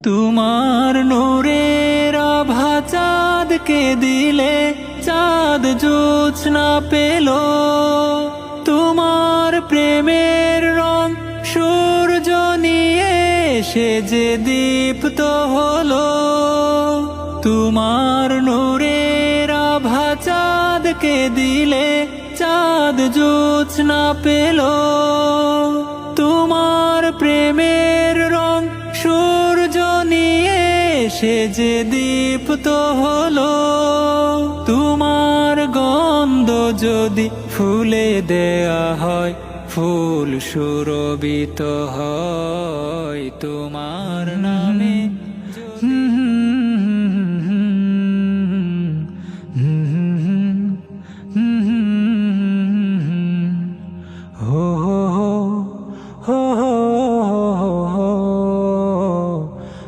তোমার নূরের আভা চাঁদকে দিলে চাঁদ জোছনা পেল। তোমার প্রেমের রং সূর্য নিয়ে সে যে দীপ্ত হলো। তোমার নূরের আভা চাঁদকে দিলে চাঁদ জোছনা পেল। তোমার প্রেমের রং সূর্য নিয়ে সে যে দীপ্ত হলো। তোমার গন্ধ যদি ফুলে দেয়া হয় ফুল সুরভিত হয়।